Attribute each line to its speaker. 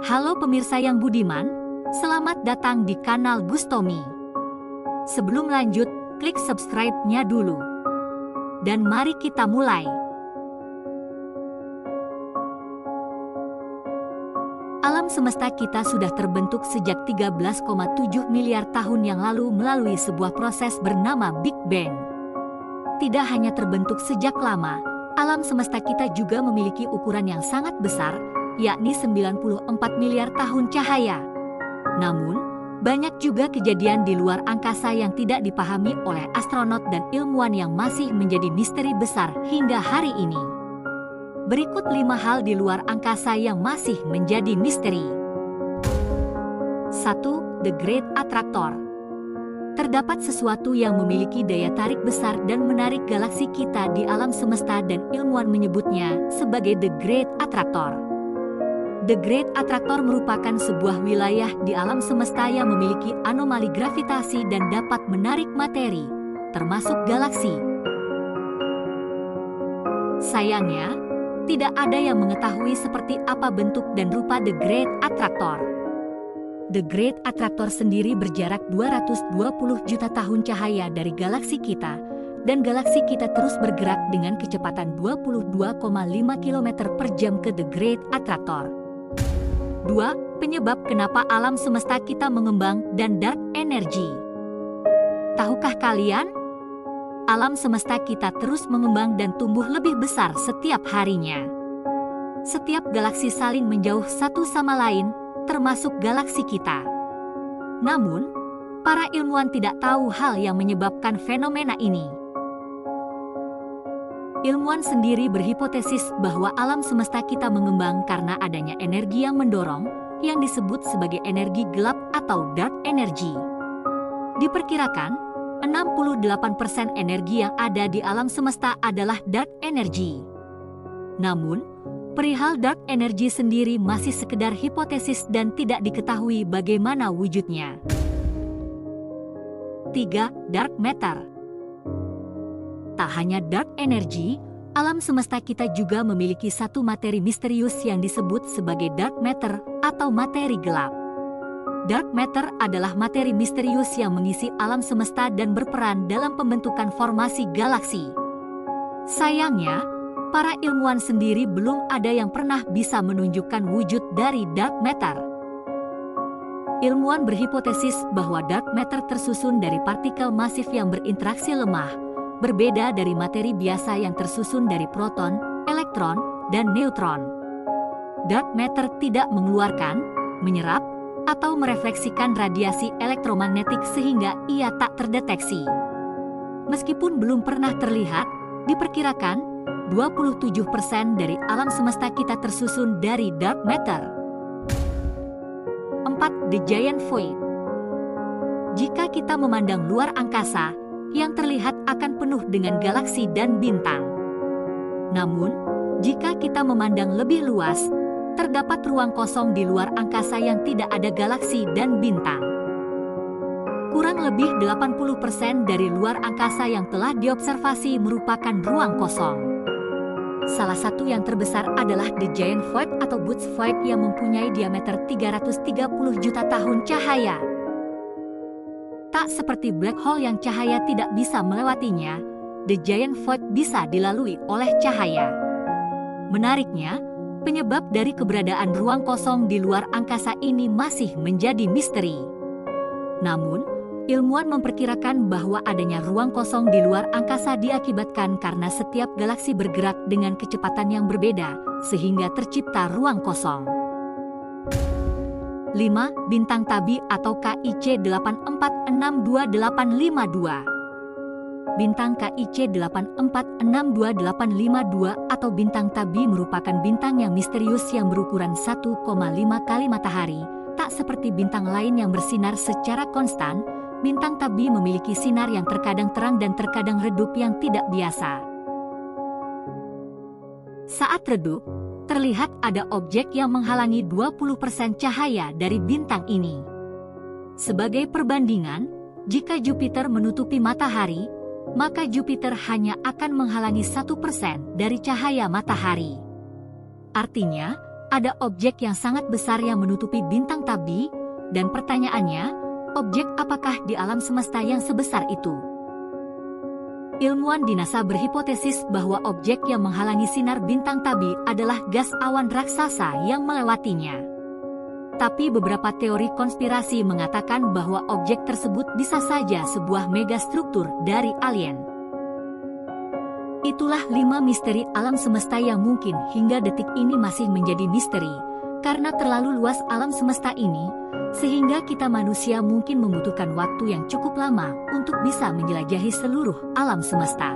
Speaker 1: Halo pemirsa yang budiman, selamat datang di kanal Gustomi. Sebelum lanjut, klik subscribe-nya dulu. Dan mari kita mulai. Alam semesta kita sudah terbentuk sejak 13,7 miliar tahun yang lalu melalui sebuah proses bernama Big Bang. Tidak hanya terbentuk sejak lama, alam semesta kita juga memiliki ukuran yang sangat besar, yakni 94 miliar tahun cahaya. Namun, banyak juga kejadian di luar angkasa yang tidak dipahami oleh astronot dan ilmuwan yang masih menjadi misteri besar hingga hari ini. Berikut 5 hal di luar angkasa yang masih menjadi misteri. 1. The Great Attractor. Terdapat sesuatu yang memiliki daya tarik besar dan menarik galaksi kita di alam semesta dan ilmuwan menyebutnya sebagai The Great Attractor. The Great Attractor merupakan sebuah wilayah di alam semesta yang memiliki anomali gravitasi dan dapat menarik materi, termasuk galaksi. Sayangnya, tidak ada yang mengetahui seperti apa bentuk dan rupa The Great Attractor. The Great Attractor sendiri berjarak 220 juta tahun cahaya dari galaksi kita, dan galaksi kita terus bergerak dengan kecepatan 22,5 km per jam ke The Great Attractor. 2. Penyebab kenapa alam semesta kita mengembang dan dark energy. Tahukah kalian? Alam semesta kita terus mengembang dan tumbuh lebih besar setiap harinya. Setiap galaksi saling menjauh satu sama lain, termasuk galaksi kita. Namun, para ilmuwan tidak tahu hal yang menyebabkan fenomena ini. Ilmuwan sendiri berhipotesis bahwa alam semesta kita mengembang karena adanya energi yang mendorong, yang disebut sebagai energi gelap atau dark energy. Diperkirakan, 68% energi yang ada di alam semesta adalah dark energy. Namun, perihal dark energy sendiri masih sekedar hipotesis dan tidak diketahui bagaimana wujudnya. 3. Dark matter. Tak hanya dark energy, alam semesta kita juga memiliki satu materi misterius yang disebut sebagai dark matter atau materi gelap. Dark matter adalah materi misterius yang mengisi alam semesta dan berperan dalam pembentukan formasi galaksi. Sayangnya, para ilmuwan sendiri belum ada yang pernah bisa menunjukkan wujud dari dark matter. Ilmuwan berhipotesis bahwa dark matter tersusun dari partikel masif yang berinteraksi lemah, berbeda dari materi biasa yang tersusun dari proton, elektron, dan neutron. Dark matter tidak mengeluarkan, menyerap, atau merefleksikan radiasi elektromagnetik sehingga ia tak terdeteksi. Meskipun belum pernah terlihat, diperkirakan 27% dari alam semesta kita tersusun dari dark matter. 4. The Giant Void. Jika kita memandang luar angkasa, yang terlihat akan penuh dengan galaksi dan bintang. Namun, jika kita memandang lebih luas, terdapat ruang kosong di luar angkasa yang tidak ada galaksi dan bintang. Kurang lebih 80% dari luar angkasa yang telah diobservasi merupakan ruang kosong. Salah satu yang terbesar adalah The Giant Void atau Booth Void yang mempunyai diameter 330 juta tahun cahaya. Tak seperti black hole yang cahaya tidak bisa melewatinya, The Giant Void bisa dilalui oleh cahaya. Menariknya, penyebab dari keberadaan ruang kosong di luar angkasa ini masih menjadi misteri. Namun, ilmuwan memperkirakan bahwa adanya ruang kosong di luar angkasa diakibatkan karena setiap galaksi bergerak dengan kecepatan yang berbeda, sehingga tercipta ruang kosong. 5. Bintang Tabi atau KIC 84622852. Bintang KIC 84622852 atau bintang Tabi merupakan bintang yang misterius yang berukuran 1,5 kali matahari. Tak seperti bintang lain yang bersinar secara konstan, bintang Tabi memiliki sinar yang terkadang terang dan terkadang redup yang tidak biasa. Saat redup, terlihat ada objek yang menghalangi 20% cahaya dari bintang ini. Sebagai perbandingan, jika Jupiter menutupi matahari, maka Jupiter hanya akan menghalangi 1% dari cahaya matahari. Artinya, ada objek yang sangat besar yang menutupi bintang Tabi, dan pertanyaannya, objek apakah di alam semesta yang sebesar itu? Ilmuwan di NASA berhipotesis bahwa objek yang menghalangi sinar bintang Tabi adalah gas awan raksasa yang melewatinya. Tapi beberapa teori konspirasi mengatakan bahwa objek tersebut bisa saja sebuah megastruktur dari alien. Itulah 5 misteri alam semesta yang mungkin hingga detik ini masih menjadi misteri, karena terlalu luas alam semesta ini, sehingga kita manusia mungkin membutuhkan waktu yang cukup lama untuk bisa menjelajahi seluruh alam semesta.